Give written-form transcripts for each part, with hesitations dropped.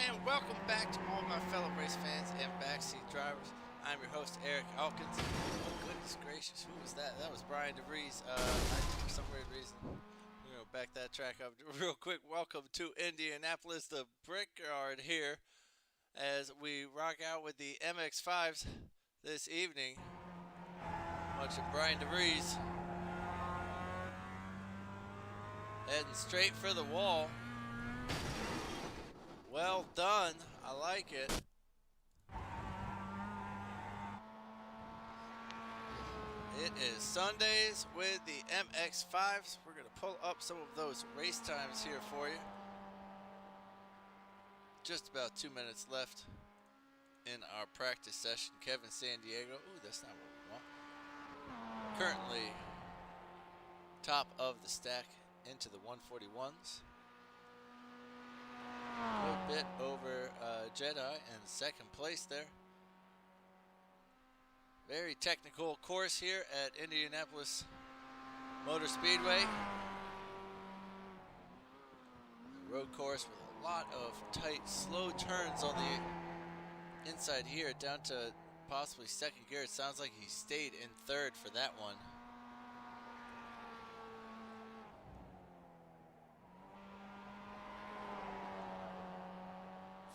and welcome back to all my fellow race fans and backseat drivers. I'm your host, Eric Elkins. Oh, goodness gracious, who was that? That was Brian DeVries. For some weird reason, we're going to back that track up real quick. Welcome to Indianapolis, the Brickyard here, as we rock out with the MX-5s this evening. Watching Brian DeVries heading straight for the wall. Well done. I like it. It is Sundays with the MX-5s. We're going to pull up some of those race times here for you. Just about 2 minutes left in our practice session. Kevin San Diego. Ooh, that's not what we want. Currently top of the stack into the 141s. A little bit over Jedi in second place there. Very technical course here at Indianapolis Motor Speedway. Road course with a lot of tight, slow turns on the inside here, down to possibly second gear. It sounds like he stayed in third for that one.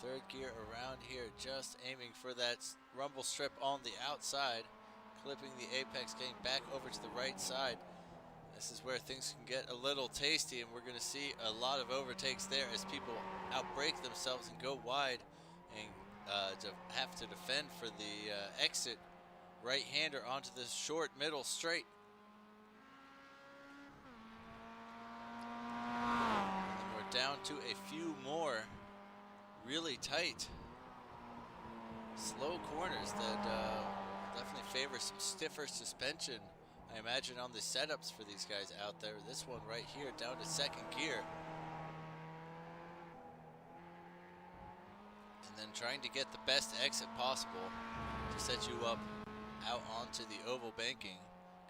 Third gear around here, just aiming for that rumble strip on the outside, clipping the apex, getting back over to the right side. This is where things can get a little tasty, and we're going to see a lot of overtakes there as people outbrake themselves and go wide and to have to defend for the exit right-hander onto this short middle straight. And we're down to a few more really tight, slow corners that definitely favor some stiffer suspension, I imagine, on the setups for these guys out there. This one right here down to second gear. And then trying to get the best exit possible to set you up out onto the oval banking,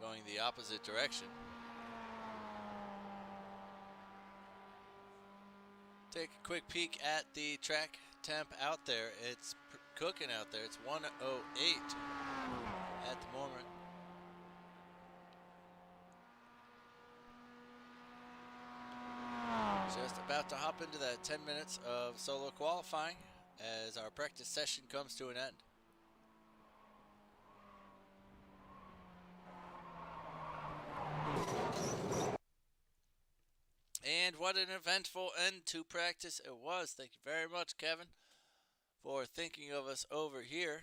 going the opposite direction. Take a quick peek at the track temp out there. It's cooking out there. It's 108 at the moment. Just about to hop into that 10 minutes of solo qualifying as our practice session comes to an end. And what an eventful end to practice it was. Thank you very much, Kevin, for thinking of us over here.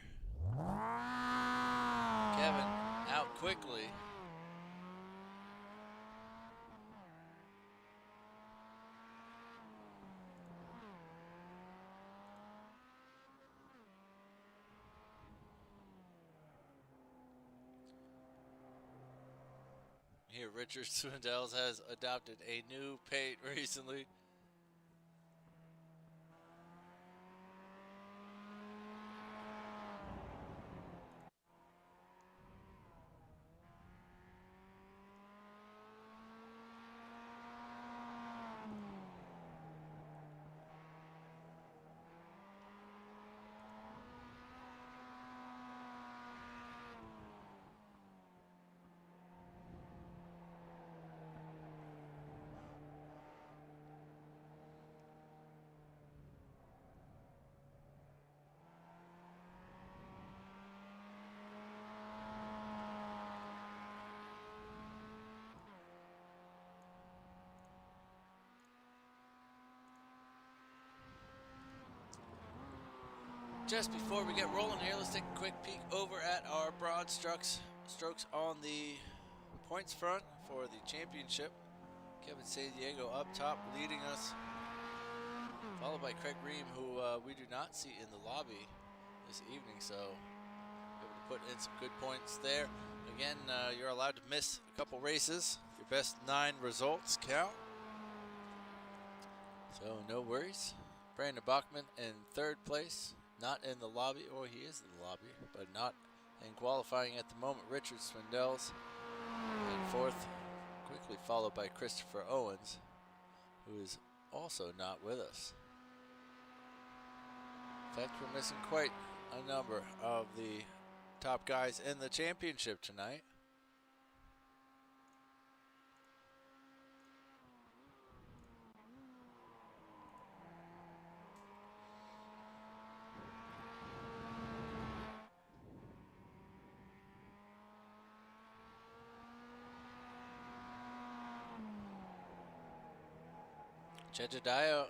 Kevin out quickly. Here, Richard Swindells has adopted a new paint recently. Just before we get rolling here, let's take a quick peek over at our broad strokes on the points front for the championship. Kevin San Diego up top leading us, followed by Craig Ream, who we do not see in the lobby this evening, so able to put in some good points there. Again, you're allowed to miss a couple races. Your best 9 results count, so no worries. Brandon Bachman in third place. Not in the lobby, or he is in the lobby, but not in qualifying at the moment. Richard Swindells in fourth, quickly followed by Christopher Owens, who is also not with us. In fact, we're missing quite a number of the top guys in the championship tonight. Jedediah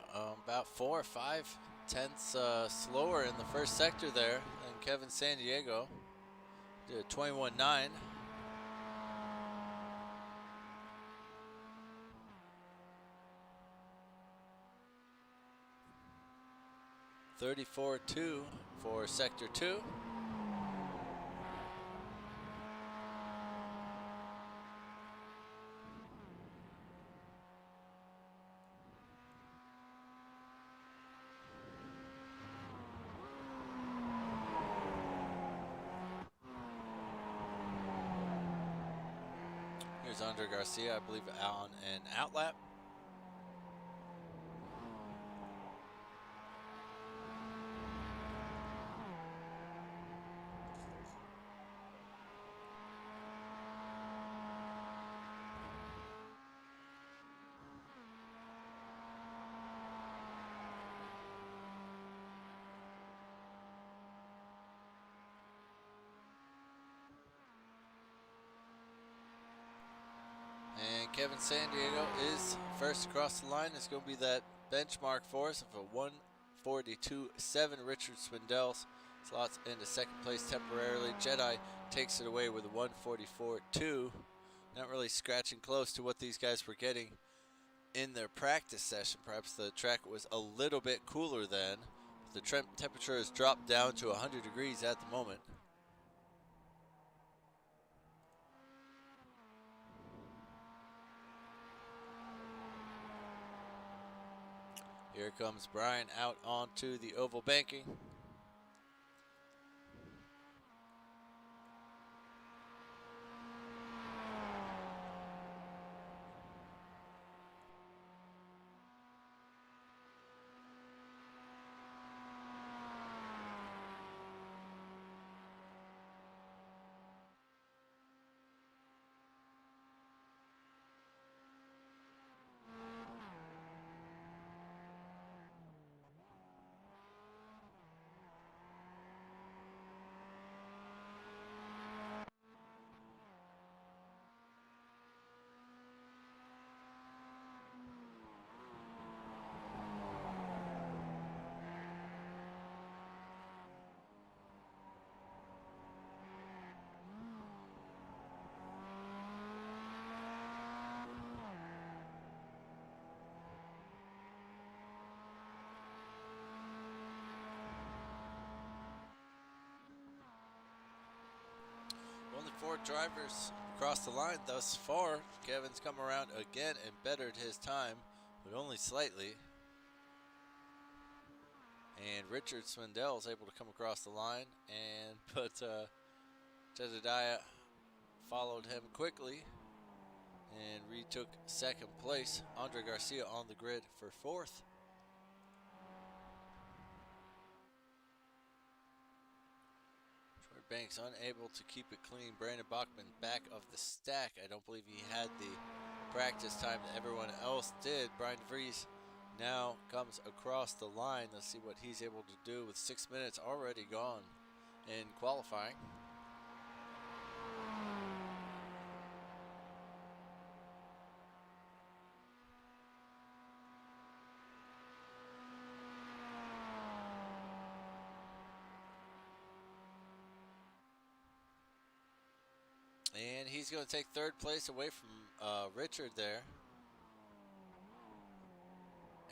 about 4 or 5 tenths slower in the first sector there than Kevin San Diego. Did a 21.9. $34.2 for sector 2. Here's Andre Garcia, I believe, on an outlap. And Kevin San Diego is first across the line. It's going to be that benchmark for us of a 1:42.7. Richard Swindell's slots into second place temporarily. Jedi takes it away with a 1:44.2. Not really scratching close to what these guys were getting in their practice session. Perhaps the track was a little bit cooler then. The temperature has dropped down to 100 degrees at the moment. Here comes Brian out onto the oval banking. Only 4 drivers across the line thus far. Kevin's come around again and bettered his time, but only slightly. And Richard Swindell is able to come across the line, but Jedediah followed him quickly and retook second place. Andre Garcia on the grid for 4th. Banks unable to keep it clean. Brandon Bachman back of the stack. I don't believe he had the practice time that everyone else did. Brian DeVries now comes across the line. Let's see what he's able to do with 6 minutes already gone in qualifying. And he's going to take 3rd place away from Richard there.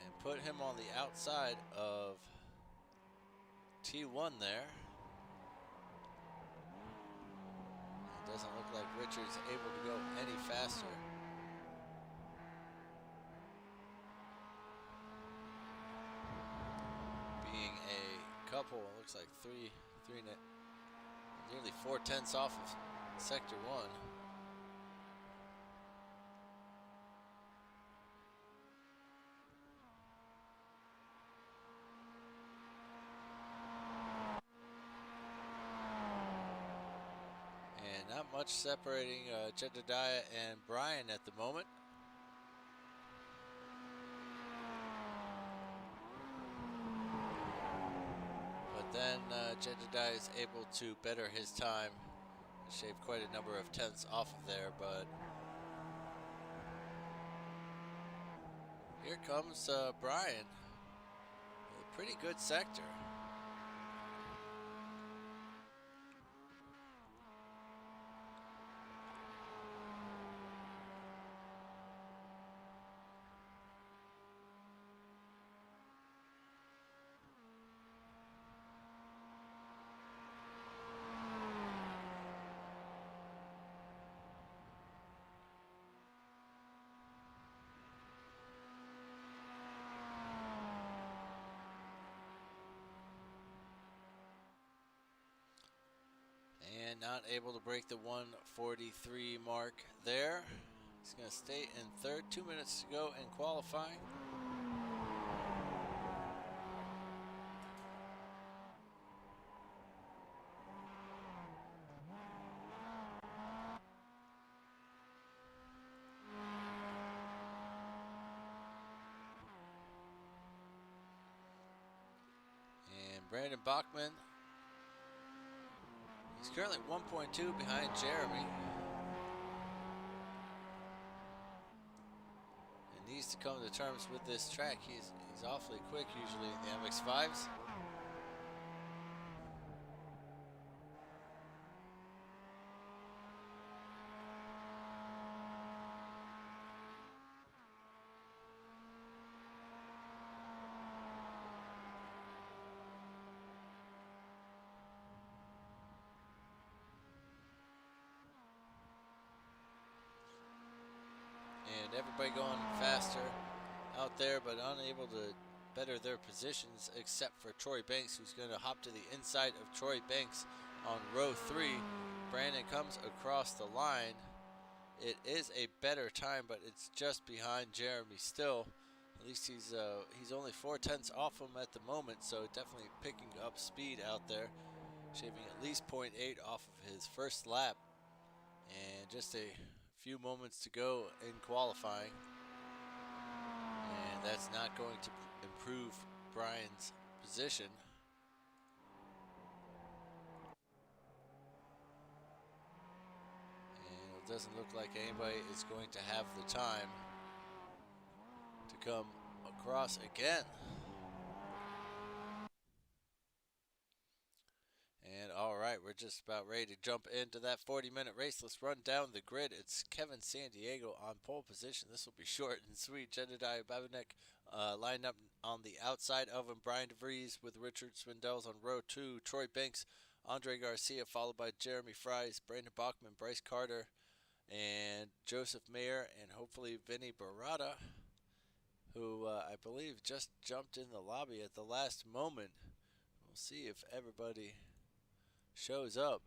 And put him on the outside of T1 there. It doesn't look like Richard's able to go any faster. Being a couple, it looks like nearly 4 tenths off of Sector 1. not much separating Jedediah and Brian at the moment. But then Jedediah is able to better his time, shave quite a number of tenths off of there, but here comes Brian, a pretty good sector. And not able to break the 1:43 mark there. He's going to stay in third. 2 minutes to go in qualifying. And Brandon Bachman, he's currently 1.2 behind Jeremy. And needs to come to terms with this track. He's awfully quick usually in the MX-5s. And everybody going faster out there, but unable to better their positions except for Troy Banks, who's going to hop to the inside of Troy Banks on row 3. Brandon comes across the line. It is a better time, but it's just behind Jeremy still. At least he's only 4 tenths off him at the moment, so definitely picking up speed out there, shaving at least 0.8 off of his first lap. And just a few moments to go in qualifying, and that's not going to improve Brian's position. And it doesn't look like anybody is going to have the time to come across again. And all right, we're just about ready to jump into that 40-minute race. Let's run down the grid. It's Kevin Sandiego on pole position. This will be short and sweet. Jedediah Babinek lined up on the outside of him. Brian DeVries with Richard Swindells on row 2. Troy Banks, Andre Garcia, followed by Jeremy Fries, Brandon Bachman, Bryce Carter, and Joseph Mayer, and hopefully Vinny Barada, who I believe just jumped in the lobby at the last moment. We'll see if everybody shows up.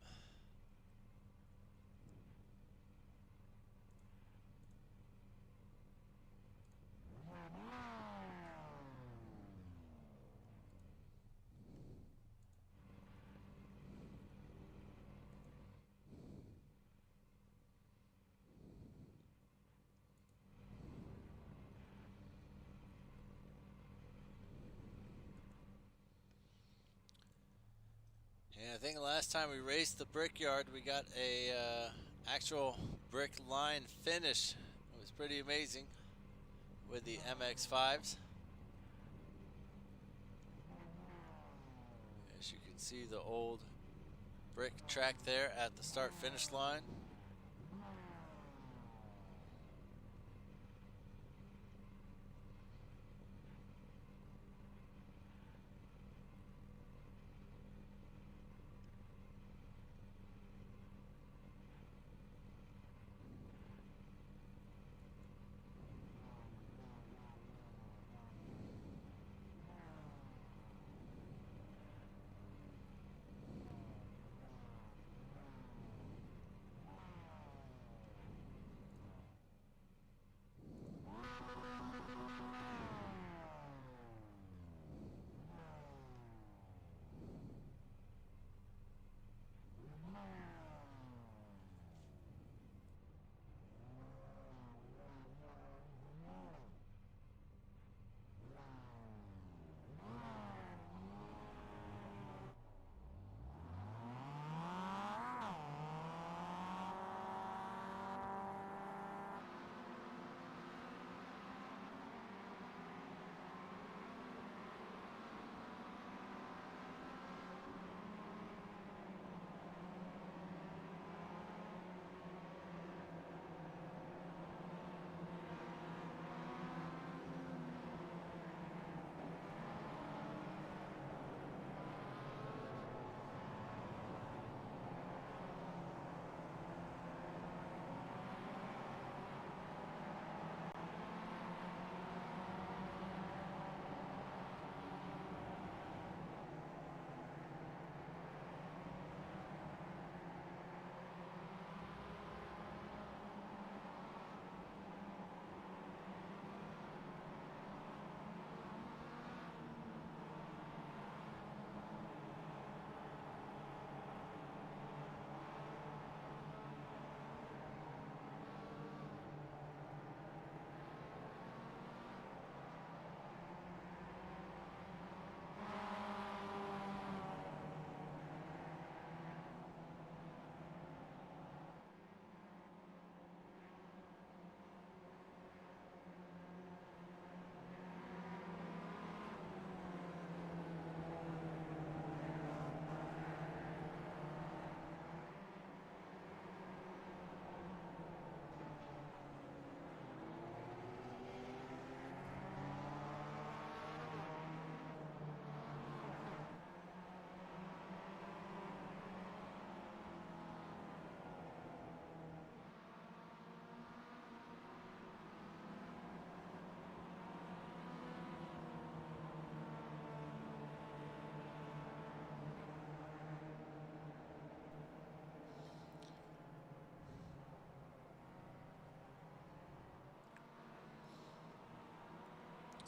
And I think last time we raced the Brickyard, we got a actual brick line finish. It was pretty amazing with the MX-5s. As you can see, the old brick track there at the start-finish line.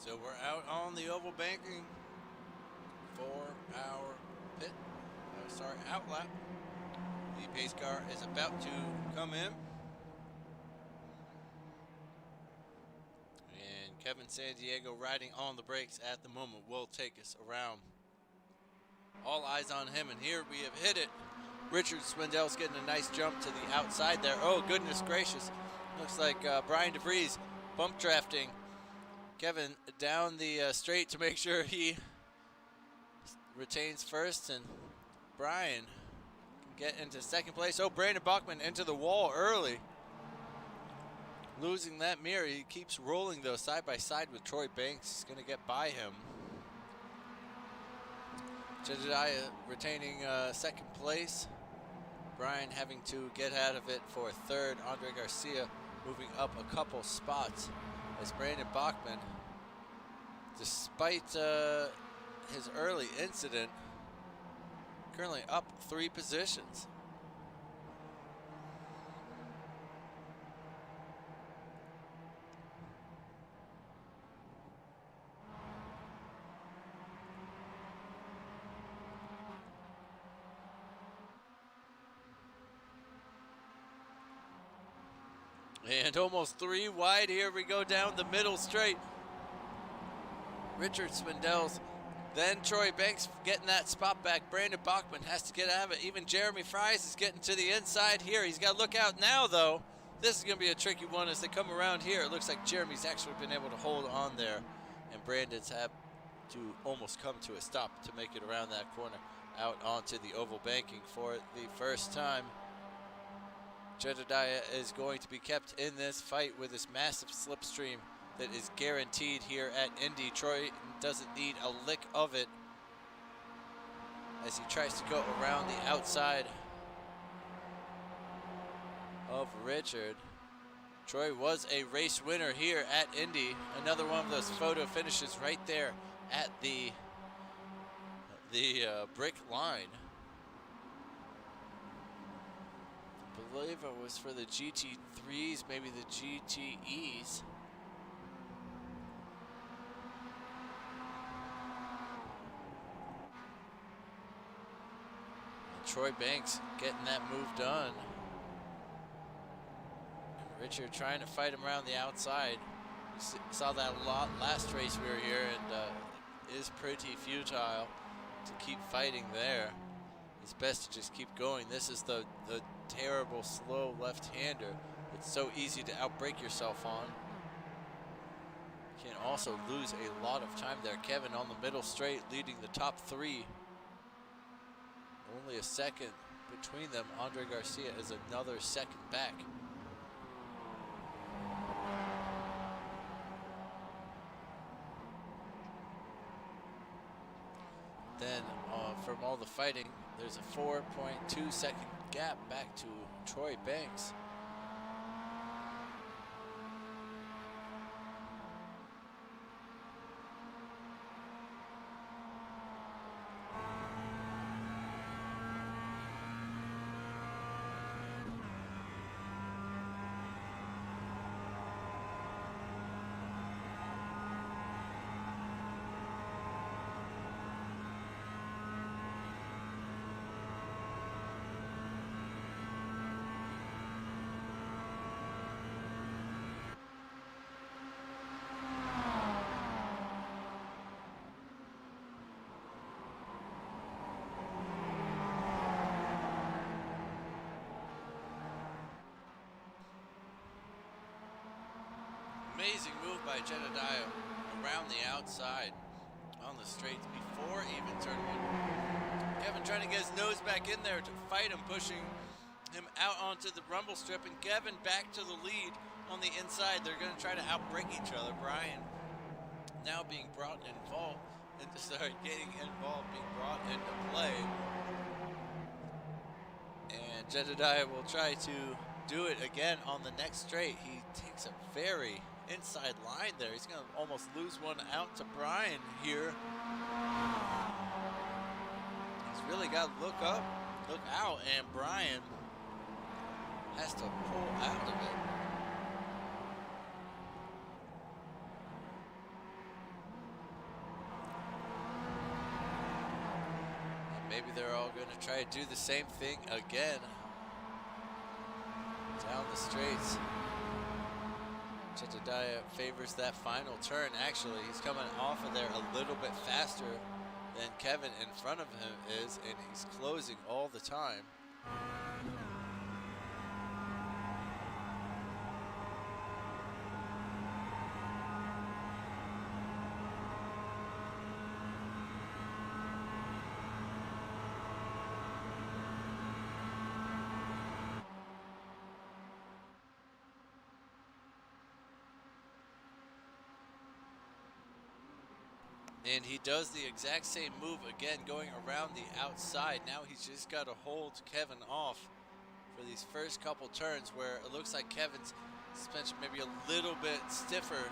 So we're out on the oval banking for our pit. Outlap. The pace car is about to come in. And Kevin Sandiego riding on the brakes at the moment will take us around. All eyes on him, and here we have hit it. Richard Swindell's getting a nice jump to the outside there. Oh, goodness gracious. Looks like Brian DeVries bump drafting Kevin down the straight to make sure he retains first, and Brian can get into second place. Oh, Brandon Bachman into the wall early. Losing that mirror. He keeps rolling, though, side by side with Troy Banks. He's going to get by him. Jedediah retaining second place. Brian having to get out of it for third. Andre Garcia moving up a couple spots as Brandon Bachman, despite his early incident, currently up 3 positions. And almost 3 wide. Here we go down the middle straight. Richard Swindell's, then Troy Banks getting that spot back. Brandon Bachman has to get out of it. Even Jeremy Fries is getting to the inside here. He's got to look out now, though. This is going to be a tricky one as they come around here. It looks like Jeremy's actually been able to hold on there, and Brandon's had to almost come to a stop to make it around that corner out onto the oval banking for the first time. Jedediah is going to be kept in this fight with this massive slipstream that is guaranteed here at Indy. Troy doesn't need a lick of it as he tries to go around the outside of Richard. Troy was a race winner here at Indy. Another one of those photo finishes right there at the brick line. I believe it was for the GT3s, maybe the GTEs. And Troy Banks getting that move done. And Richard trying to fight him around the outside. We saw that a lot last race we were here, and it is pretty futile to keep fighting there. It's best to just keep going. This is the terrible slow left-hander. It's so easy to outbrake yourself on. You can also lose a lot of time there. Kevin on the middle straight leading the top 3. Only a second between them. Andre Garcia is another second back. Then from all the fighting, there's a 4.2 second gap back to Troy Banks. Amazing move by Jedediah around the outside on the straights before even turn 1. Kevin trying to get his nose back in there to fight him, pushing him out onto the rumble strip, and Kevin back to the lead on the inside. They're going to try to outbreak each other. Brian now being brought involved, getting involved, being brought into play. And Jedediah will try to do it again on the next straight. He takes a very inside line there. He's going to almost lose one out to Brian here. He's really got to look up, look out, and Brian has to pull out of it. maybe they're all going to try to do the same thing again. Down the straights. Jedediah favors that final turn. Actually, he's coming off of there a little bit faster than Kevin in front of him is, and he's closing all the time. And he does the exact same move again, going around the outside. Now he's just got to hold Kevin off for these first couple turns, where it looks like Kevin's suspension maybe a little bit stiffer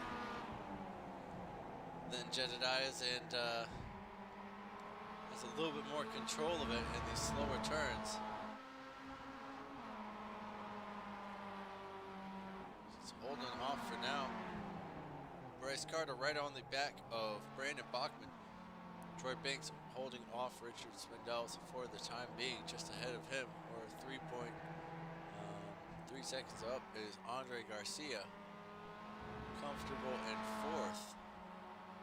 than Jedediah's, and has a little bit more control of it in these slower turns. He's holding off for now. Bryce Carter right on the back of Brandon Bachman. Troy Banks holding off Richard Swindell for the time being. Just ahead of him, or 3 seconds up, is Andre Garcia. Comfortable in fourth.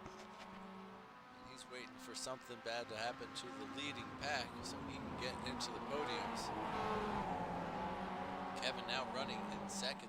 And he's waiting for something bad to happen to the leading pack so he can get into the podiums. Kevin now running in second.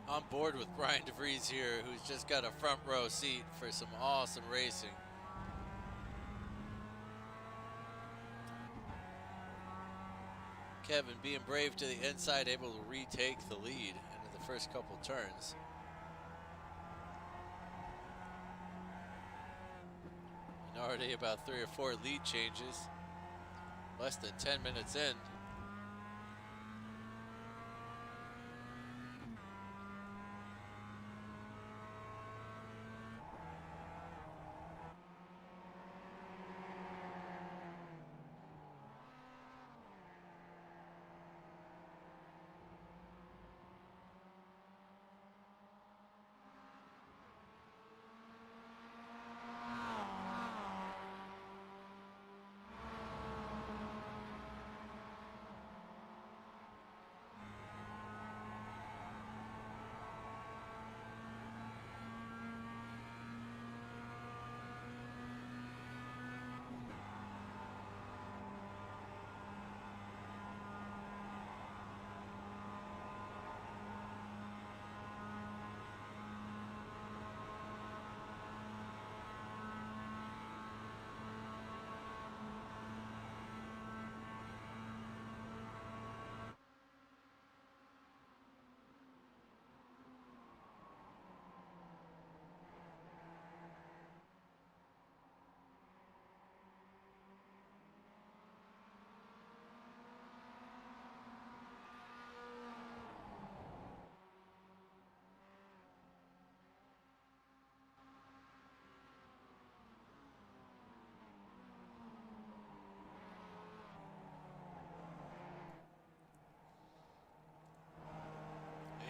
On board with Brian DeVries here, who's just got a front row seat for some awesome racing. Kevin being brave to the inside, able to retake the lead into the first couple turns. And already about 3 or 4 lead changes, less than 10 minutes in.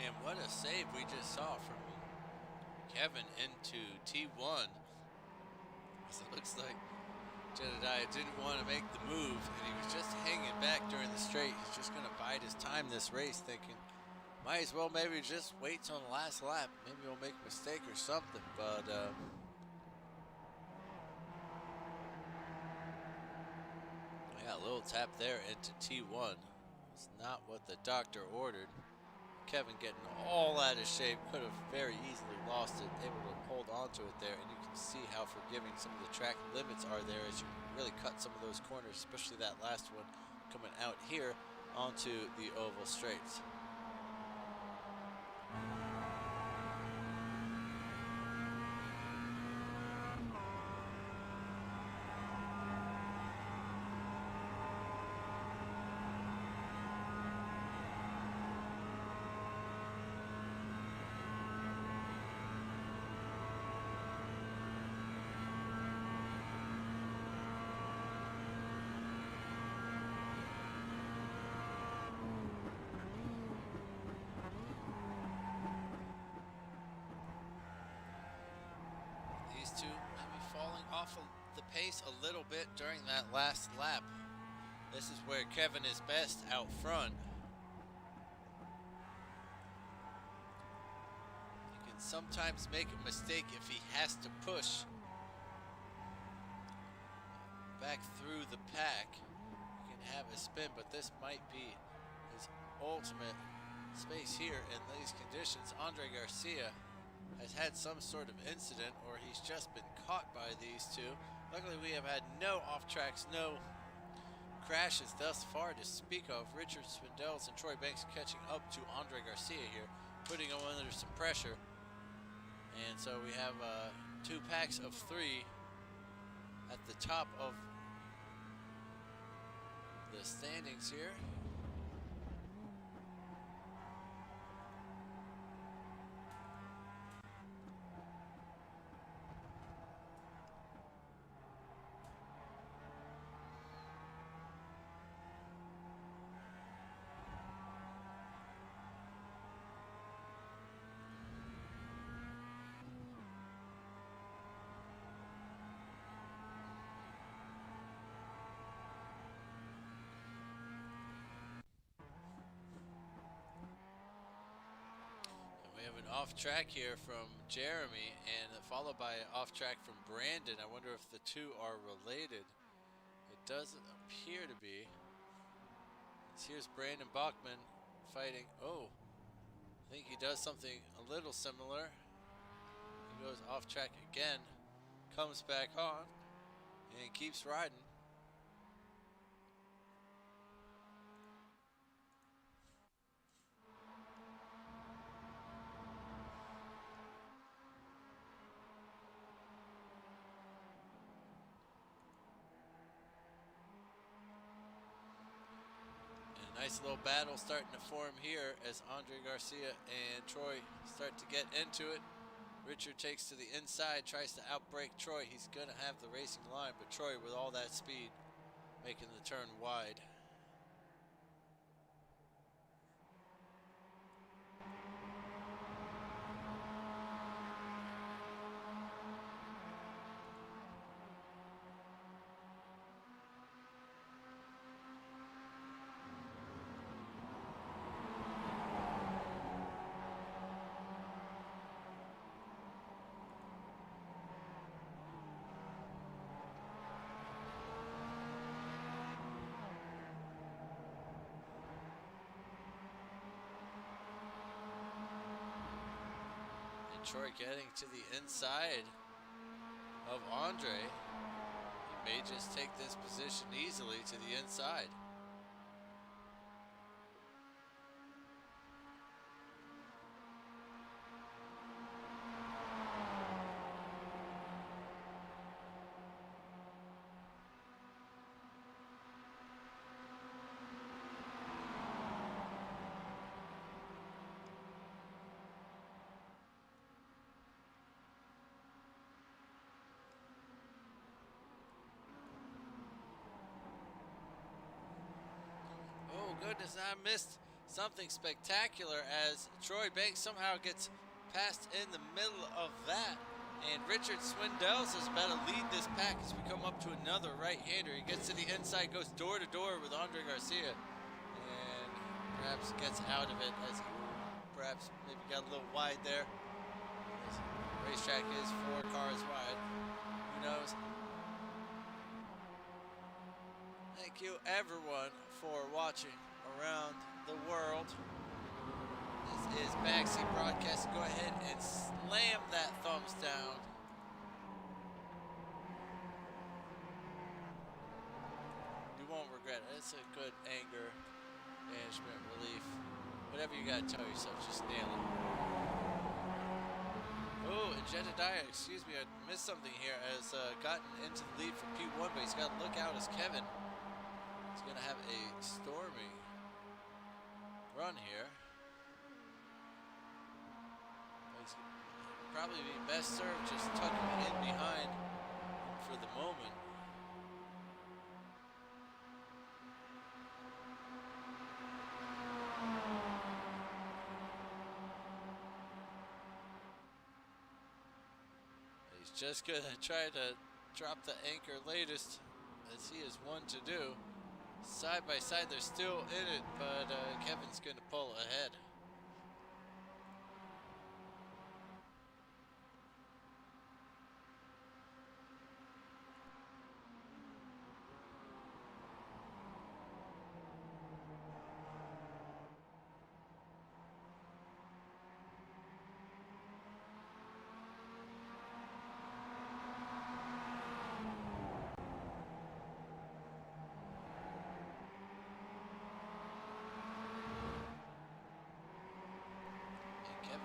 And what a save we just saw from Kevin into T1. So it looks like Jedediah didn't want to make the move, and he was just hanging back during the straight. He's just going to bide his time this race, thinking, might as well maybe just wait till the last lap. Maybe he'll make a mistake or something, but Got a little tap there into T1. It's not what the doctor ordered. Kevin getting all out of shape, could have very easily lost it, able to hold on to it there, and you can see how forgiving some of the track limits are there as you really cut some of those corners, especially that last one coming out here onto the oval straights. These two maybe falling off of the pace a little bit during that last lap. This is where Kevin is best out front. He can sometimes make a mistake if he has to push back through the pack. He can have a spin, but this might be his ultimate space here in these conditions. Andre Garcia has had some sort of incident, or he's just been caught by these two. Luckily, we have had no off tracks, no crashes thus far to speak of. Richard Swindells and Troy Banks catching up to Andre Garcia here, putting him under some pressure. And so we have 2 packs of 3 at the top of the standings here. We have an off track here from Jeremy, and followed by an off track from Brandon. I wonder if the two are related. It doesn't appear to be. Here's Brandon Bachman fighting. Oh, I think he does something a little similar. He goes off track again, comes back on, and keeps riding. Nice little battle starting to form here as Andre Garcia and Troy start to get into it. Richard takes to the inside, tries to outbrake Troy. He's going to have the racing line, but Troy with all that speed making the turn wide. Troy getting to the inside of Andre. He may just take this position easily to the inside. Goodness, I missed something spectacular as Troy Banks somehow gets passed in the middle of that. And Richard Swindells is about to lead this pack as we come up to another right-hander. He gets to the inside, goes door to door with Andre Garcia, and perhaps gets out of it as he perhaps maybe got a little wide there. This racetrack is 4 cars wide. Who knows? And Thank you everyone for watching around the world. This is Backseat Broadcast. Go ahead and slam that thumbs down. You won't regret it. It's a good anger management relief. Whatever you gotta tell yourself, just nail it. Oh, and Jedediah, excuse me, I missed something here. Has gotten into the lead for P1, but he's got to look out as Kevin. He's going to have a storming run here. But he's probably be best served just tucking in behind for the moment. He's just going to try to drop the anchor latest, as he is one to do. Side by side, they're still in it, but Kevin's going to pull ahead.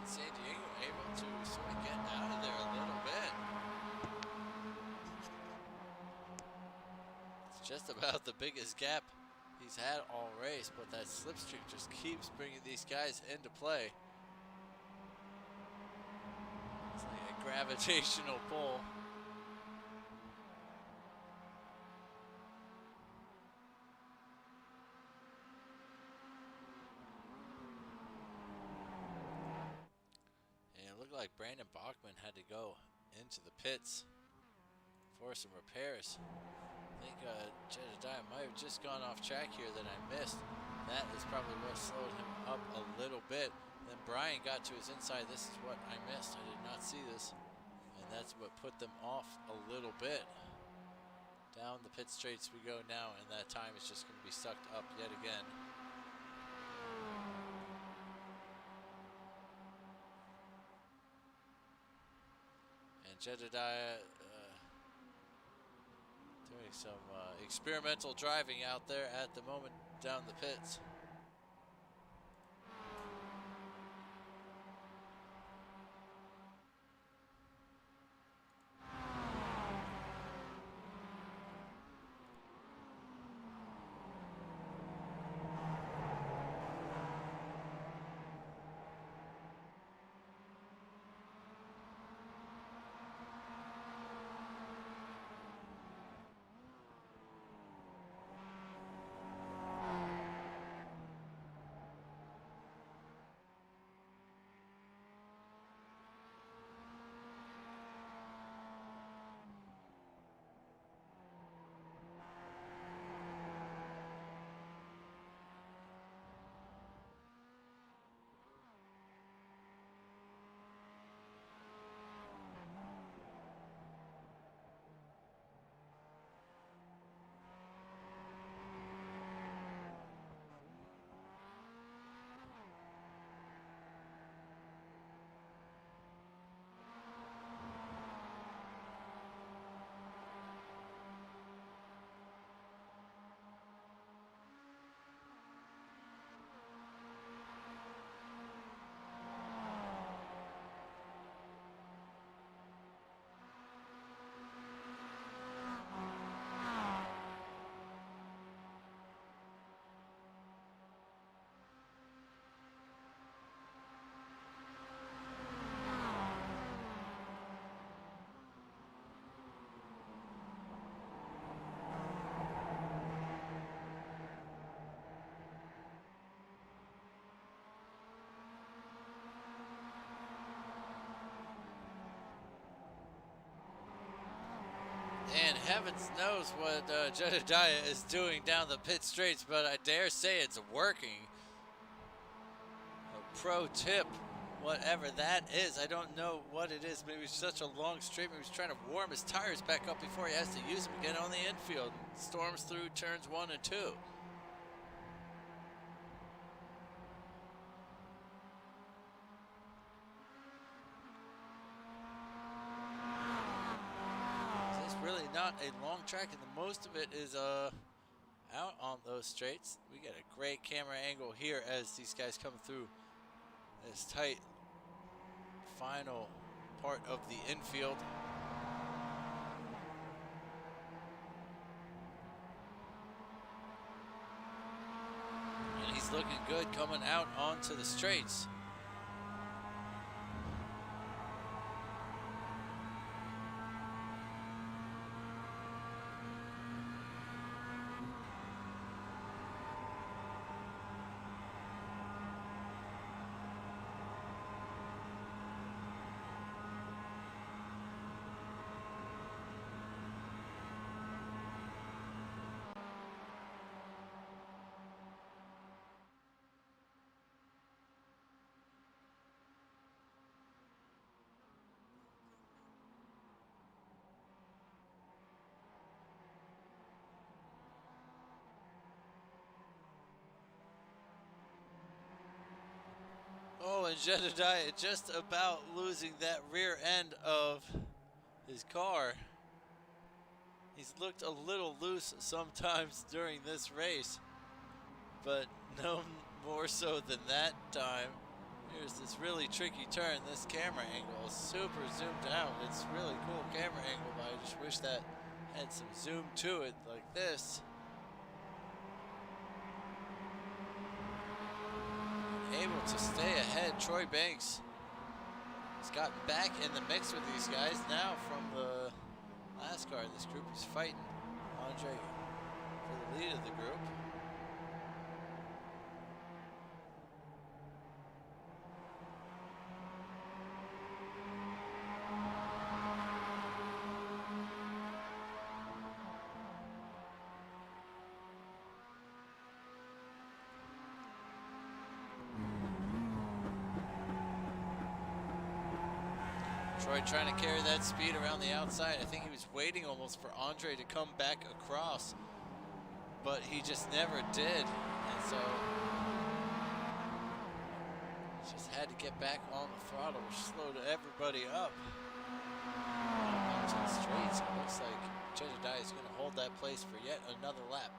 San Diego able to sort of get out of there a little bit. It's just about the biggest gap he's had all race, but that slipstream just keeps bringing these guys into play. It's like a gravitational pull. Like Brandon Bachman had to go into the pits for some repairs. I think Jedediah might have just gone off track here that I missed. That is probably what slowed him up a little bit. Then Brian got to his inside. This is what I missed. I did not see this. And that's what put them off a little bit. Down the pit straights we go now, and that time is just going to be sucked up yet again. Jedediah doing some experimental driving out there at the moment down the pits. And heavens knows what Jedediah is doing down the pit straights, but I dare say it's working. A pro tip, whatever that is. I don't know what it is. Maybe it's such a long straight. Maybe he's trying to warm his tires back up before he has to use them again on the infield. storms through turns 1 and 2. It's really not a long track, and the most of it is out on those straights. We get a great camera angle here as these guys come through this tight final part of the infield. And he's looking good coming out onto the straights. Oh, and Jedediah just about losing that rear end of his car. He's looked a little loose sometimes during this race, but no more so than that time. Here's this really tricky turn. This camera angle is super zoomed out. It's really cool camera angle, but I just wish that had some zoom to it like this. Able to stay ahead. Troy Banks has gotten back in the mix with these guys now from the last car in this group. He's fighting Andre for the lead of the group. Troy trying to carry that speed around the outside. I think he was waiting almost for Andre to come back across, but he just never did. And so just had to get back on the throttle, which slowed everybody up. Onto the straights. It looks like Jedediah is going to hold that place for yet another lap.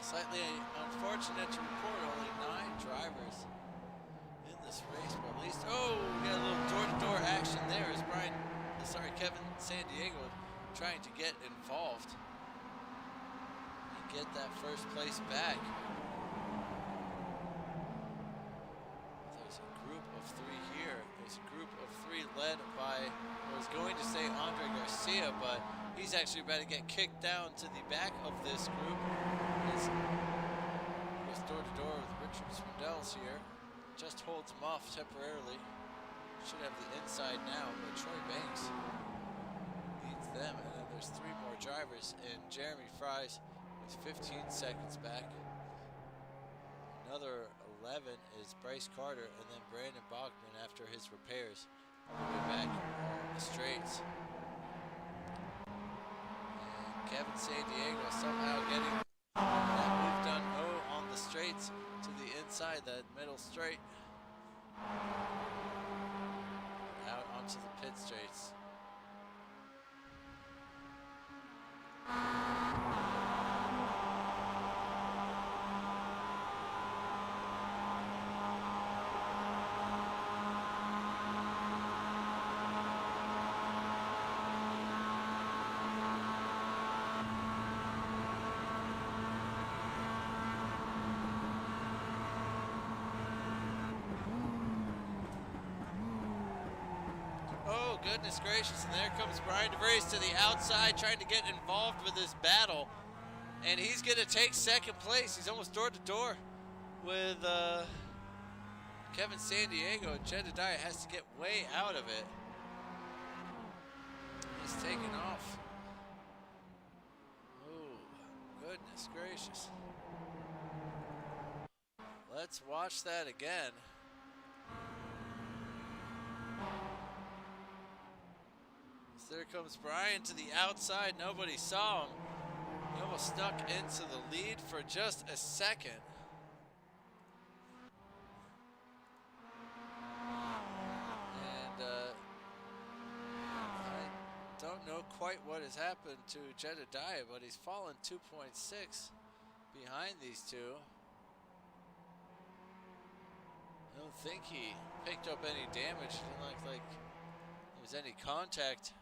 Slightly unfortunate to report, only 9 drivers in this race, but at least, oh, we got a little door-to-door action there as Kevin Sandiego trying to get involved and get that first place back. There's a group of 3 here. There's a group of 3 led by, I was going to say Andre Garcia, but he's actually about to get kicked down to the back of this group. Goes door-to-door with Richard Swindells here. Just holds him off temporarily. Should have the inside now, but Troy Banks leads them. And then there's 3 more drivers, and Jeremy Fries with 15 seconds back. Another 11 is Bryce Carter, and then Brandon Bachman after his repairs on the way back on the straights. And Kevin Sandiego somehow getting that move done on the straights to the inside, that middle straight. Out onto the pit straights. Goodness gracious, and there comes Brian DeVries to the outside trying to get involved with this battle, and he's going to take second place. He's almost door to door with Kevin Sandiego, and Jedediah has to get way out of it. is taking off. Oh, goodness gracious. Let's watch that again. So there comes Brian to the outside. Nobody saw him. He almost snuck into the lead for just a second. And I don't know quite what has happened to Jedediah, but he's fallen 2.6 behind these two. I don't think he picked up any damage. It didn't look like there was any contact.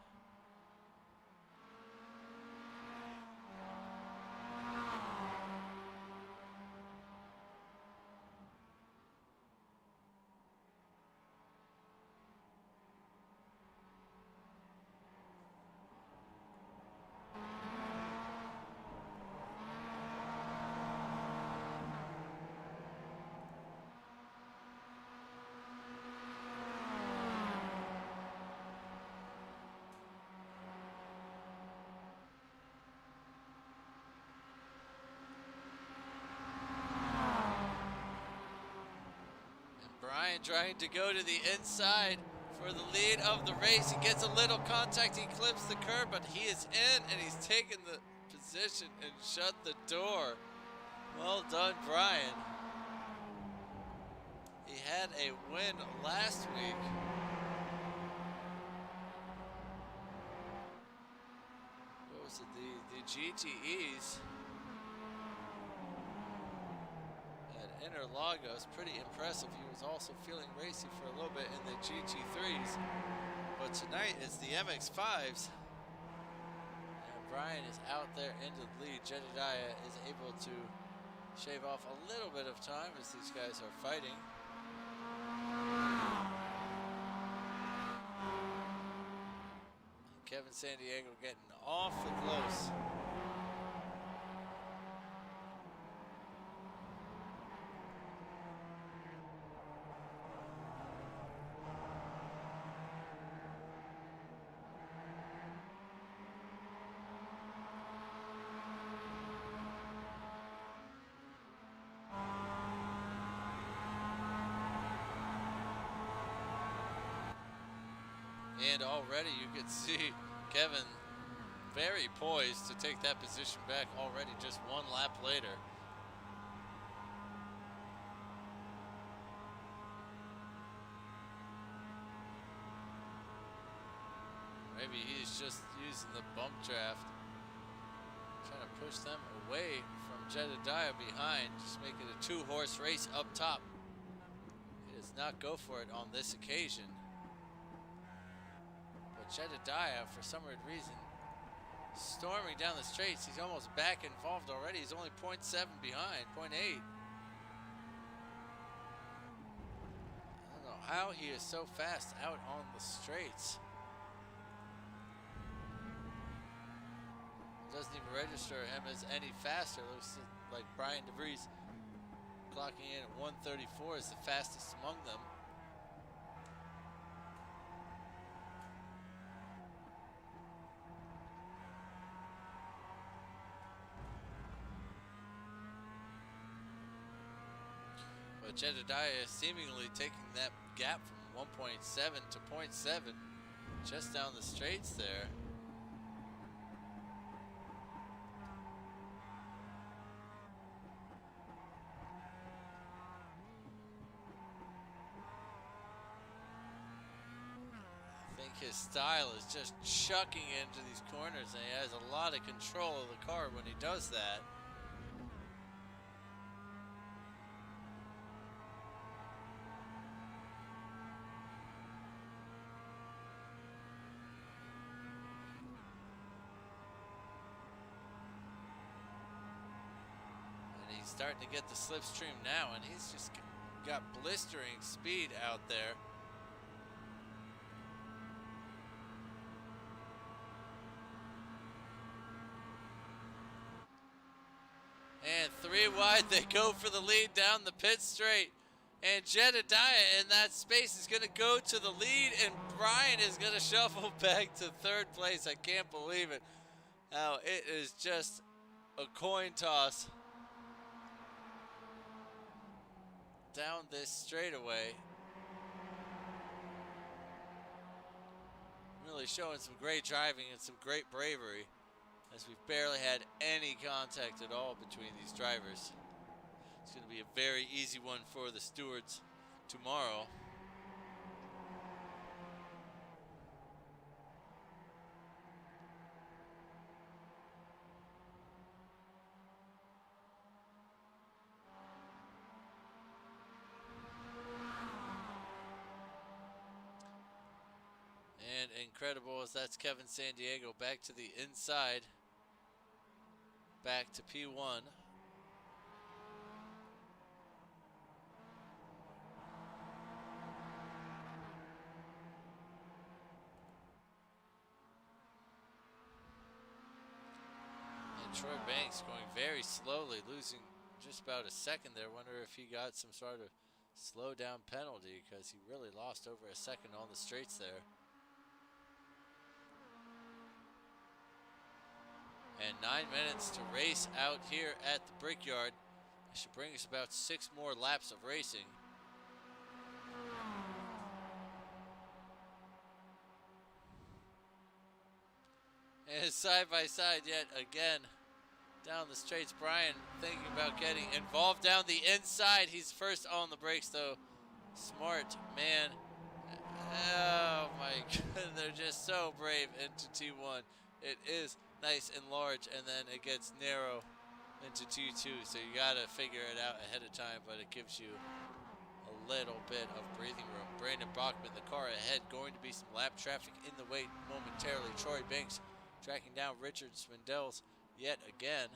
Brian trying to go to the inside for the lead of the race. He gets a little contact, he clips the curb, but he is in and he's taken the position and shut the door. Well done, Brian. He had a win last week. What was it, the GTEs? Interlagos, pretty impressive. He was also feeling racy for a little bit in the GT3s, but tonight it's the MX-5s, and Brian is out there into the lead. Jedediah is able to shave off a little bit of time as these guys are fighting. Kevin San Diego getting awfully close. And already you can see Kevin very poised to take that position back already just one lap later. Maybe he's just using the bump draft, trying to push them away from Jedediah behind, just make it a two-horse race up top. He does not go for it on this occasion. Jedediah, for some weird reason, storming down the straights. He's almost back involved already. He's only 0.7 behind, 0.8. I don't know how he is so fast out on the straights. It doesn't even register him as any faster. It looks like Brian DeVries clocking in at 134 is the fastest among them. But Jedediah is seemingly taking that gap from 1.7 to 0.7 just down the straights there. I think his style is just chucking into these corners, and he has a lot of control of the car when he does that. Starting to get the slipstream now, and he's just got blistering speed out there. And 3 wide, they go for the lead down the pit straight. And Jedediah in that space is going to go to the lead, and Brian is going to shuffle back to third place. I can't believe it. Now it is just a coin toss down this straightaway. Really showing some great driving and some great bravery, as we've barely had any contact at all between these drivers. It's going to be a very easy one for the stewards tomorrow. And incredible as that's Kevin Sandiego back to the inside, back to P1. And Troy Banks going very slowly, losing just about a second there. Wonder if he got some sort of slow down penalty, because he really lost over a second on the straights there. And 9 minutes to race out here at the Brickyard. It should bring us about 6 more laps of racing. And side by side yet again down the straights. Brian thinking about getting involved down the inside. He's first on the brakes though. Smart man. Oh my god, they're just so brave into T1. It is nice and large, and then it gets narrow into T2, so you gotta figure it out ahead of time, but it gives you a little bit of breathing room. Brandon Bachman, the car ahead, going to be some lap traffic in the way momentarily. Troy Banks tracking down Richard Swindells yet again.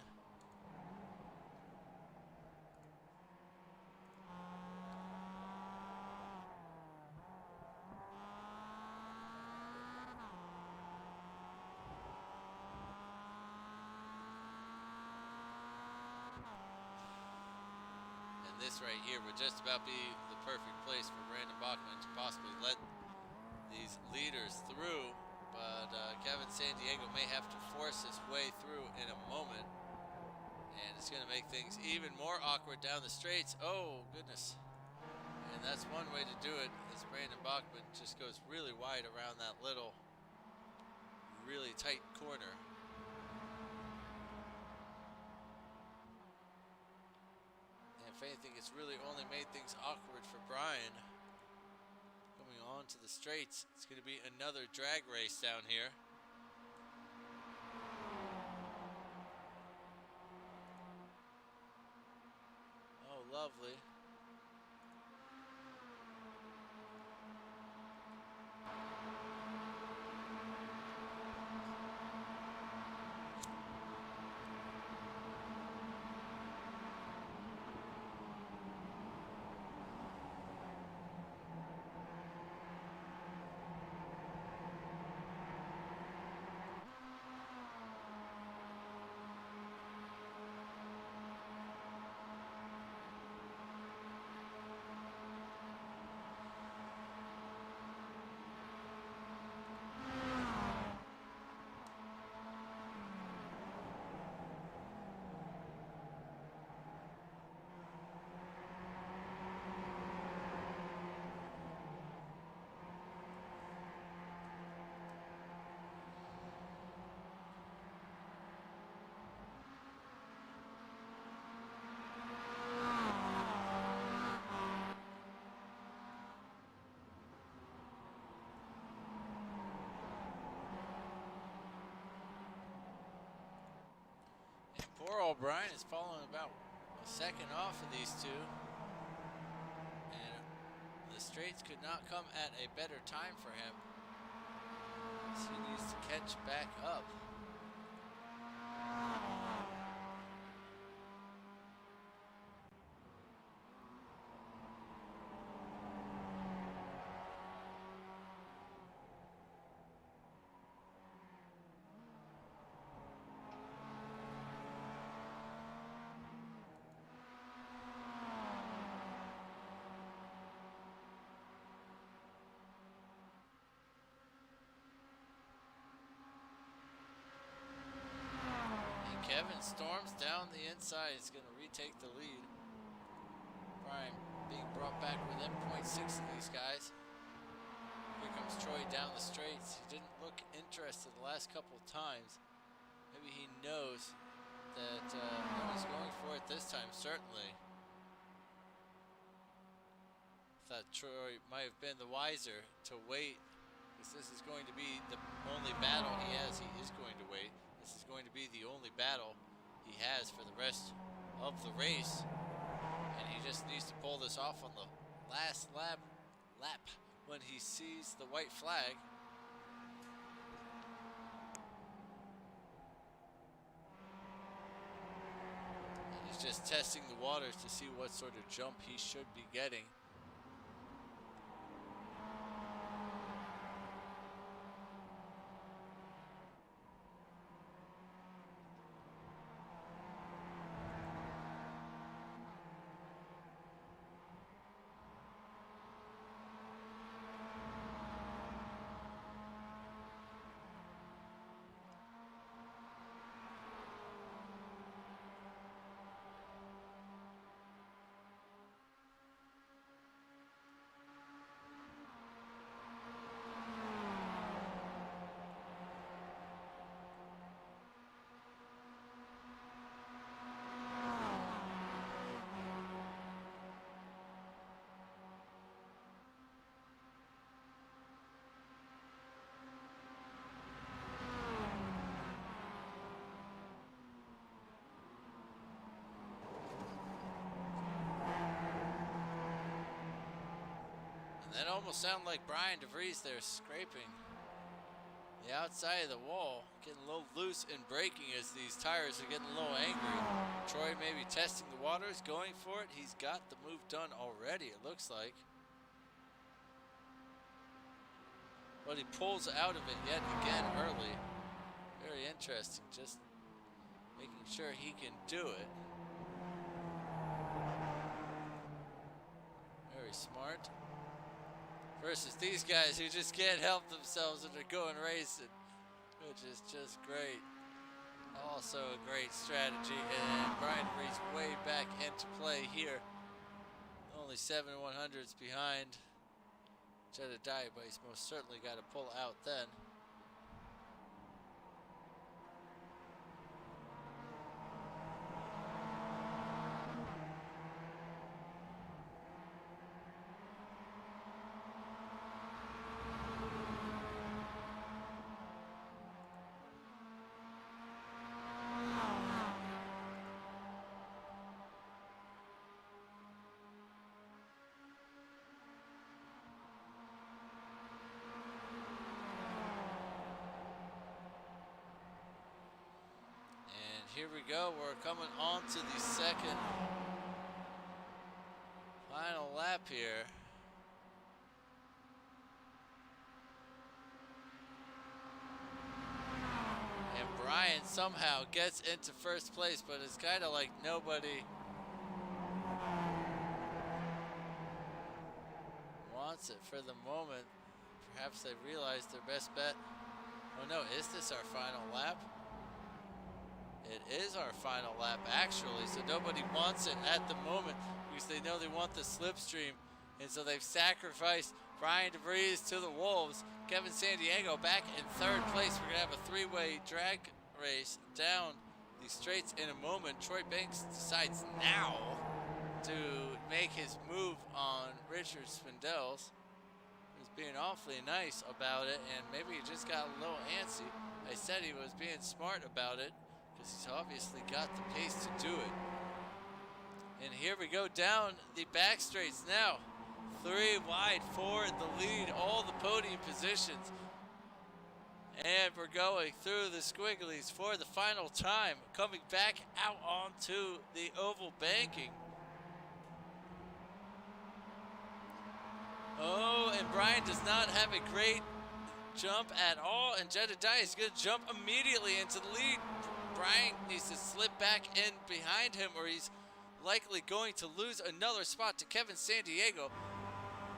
This right here would just about be the perfect place for Brandon Bachman to possibly let these leaders through, but Kevin Sandiego may have to force his way through in a moment, and it's going to make things even more awkward down the straights. Oh goodness. And that's one way to do it, as Brandon Bachman just goes really wide around that little really tight corner. If anything, it's really only made things awkward for Brian. Coming on to the straights, it's going to be another drag race down here. Oh, lovely. Poor old Brian is falling about a second off of these two. And the straights could not come at a better time for him, so he needs to catch back up. Kevin storms down the inside. He's going to retake the lead. Brian being brought back within 0.6 of these guys. Here comes Troy down the straights. He didn't look interested the last couple of times. Maybe he knows that no one's going for it this time, certainly. Thought Troy might have been the wiser to wait, because this is going to be the only battle he has. He is going to wait. This is going to be the only battle he has for the rest of the race. And he just needs to pull this off on the last lap when he sees the white flag. And he's just testing the waters to see what sort of jump he should be getting. That almost sounded like Brian DeVries there scraping the outside of the wall, getting a little loose and braking as these tires are getting a little angry. Troy maybe testing the waters, going for it. He's got the move done already, it looks like. But he pulls out of it yet again early. Very interesting, just making sure he can do it. Very smart. Versus these guys who just can't help themselves and they're going racing, which is just great. Also a great strategy, and Brian Reed's way back into play here. Only 7 100s behind Jedediah, but he's most certainly got to pull out then. Here we go, we're coming on to the second final lap here. And Brian somehow gets into first place, but it's kind of like nobody wants it for the moment. Perhaps they realized their best bet. Oh no, is this our final lap? It is our final lap, actually, so nobody wants it at the moment because they know they want the slipstream, and so they've sacrificed Brian DeVries to the Wolves. Kevin Sandiego back in third place. We're going to have a three-way drag race down the straights in a moment. Troy Banks decides now to make his move on Richard Spindels. He's being awfully nice about it, and maybe he just got a little antsy. I said he was being smart about it, because he's obviously got the pace to do it. And here we go down the back straights now. 3 wide for the lead, all the podium positions. And we're going through the squigglies for the final time, coming back out onto the oval banking. Oh, and Brian does not have a great jump at all, and Jedediah is going to jump immediately into the lead. Brian needs to slip back in behind him, or he's likely going to lose another spot to Kevin Sandiego,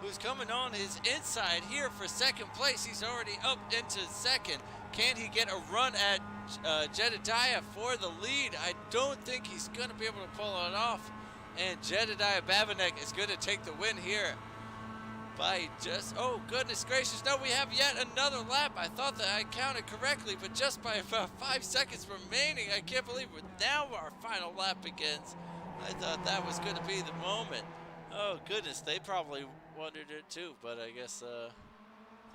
who's coming on his inside here for second place. He's already up into second. Can he get a run at Jedediah for the lead? I don't think he's going to be able to pull it off. And Jedediah Babinek is going to take the win here by just, oh goodness gracious, no, we have yet another lap. I thought that I counted correctly, but just by about 5 seconds remaining, I can't believe it. Now our final lap begins. I thought that was going to be the moment. Oh goodness, they probably wondered it too, but I guess the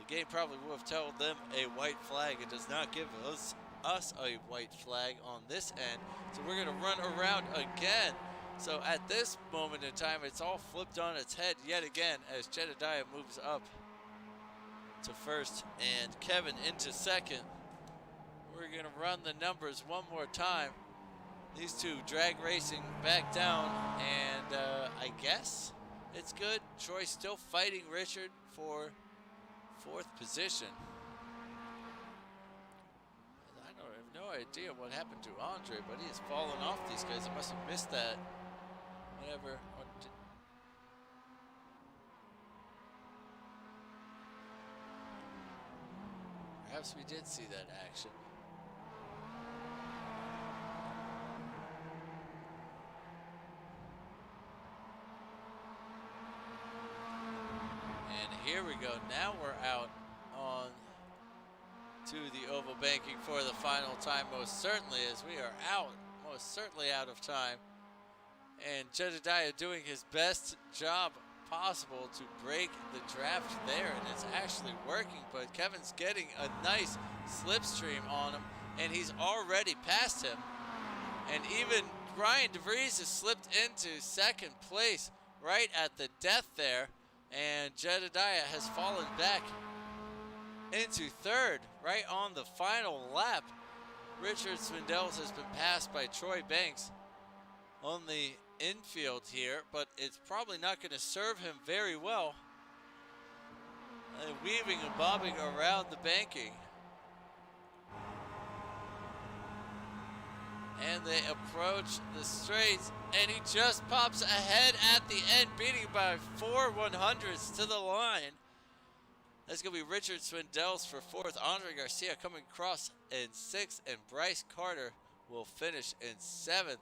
game probably would have told them a white flag. It does not give us a white flag on this end, so we're going to run around again. So at this moment in time, it's all flipped on its head yet again as Jedediah moves up to first and Kevin into second. We're going to run the numbers one more time. These two drag racing back down, and I guess it's good. Troy still fighting Richard for 4th position. I have no idea what happened to Andre, but he has fallen off these guys. I must have missed that. Whatever. Perhaps we did see that action. And here we go. Now we're out on to the oval banking for the final time, most certainly, as we are most certainly out of time. And Jedediah doing his best job possible to break the draft there, and it's actually working, but Kevin's getting a nice slipstream on him, and he's already passed him. And even Brian DeVries has slipped into 2nd place right at the death there, and Jedediah has fallen back into 3rd right on the final lap. Richard Swindells has been passed by Troy Banks on the infield here, but it's probably not going to serve him very well. Weaving and bobbing around the banking. And they approach the straights, and he just pops ahead at the end, beating by 4 100ths to the line. That's going to be Richard Swindells for 4th. Andre Garcia coming across in 6th, and Bryce Carter will finish in 7th.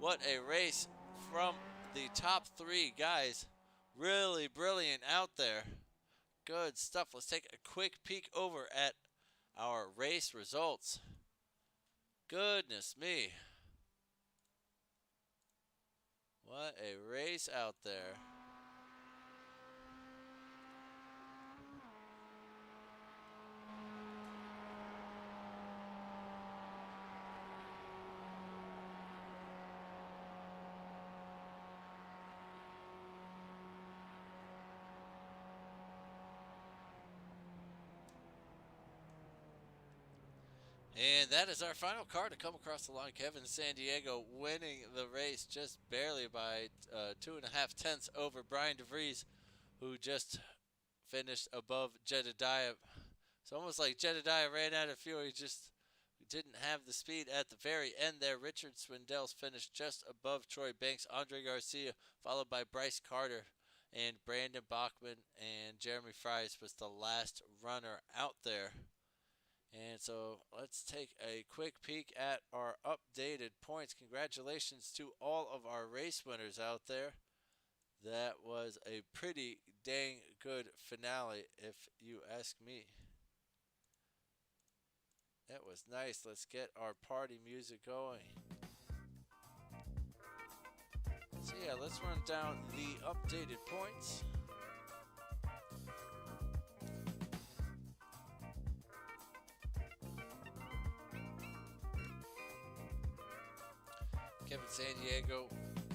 What a race from the top 3 guys. Really brilliant out there. Good stuff. Let's take a quick peek over at our race results. Goodness me. What a race out there. And that is our final car to come across the line. Kevin Sandiego winning the race just barely by 2.5 tenths over Brian DeVries, who just finished above Jedediah. It's almost like Jedediah ran out of fuel. He just didn't have the speed at the very end there. Richard Swindells finished just above Troy Banks. Andre Garcia followed by Bryce Carter, and Brandon Bachman and Jeremy Fries was the last runner out there. And so let's take a quick peek at our updated points. Congratulations to all of our race winners out there. That was a pretty dang good finale, if you ask me. That was nice. Let's get our party music going. So yeah, let's run down the updated points. Kevin Sandiego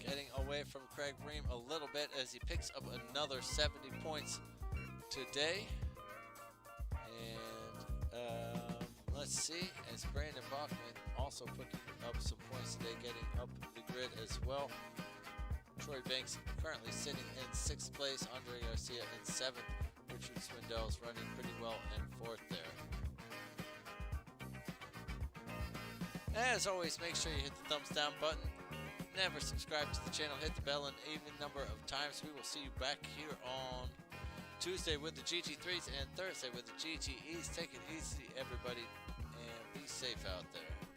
getting away from Craig Ream a little bit as he picks up another 70 points today. And let's see, as Brandon Bachman also picking up some points today, getting up the grid as well. Troy Banks currently sitting in 6th place. Andre Garcia in 7th. Richard Swindells running pretty well in 4th there. As always, make sure you hit the thumbs down button. Never subscribe to the channel. Hit the bell an even number of times. We will see you back here on Tuesday with the GT3s and Thursday with the GTEs. Take it easy, everybody. safe out there.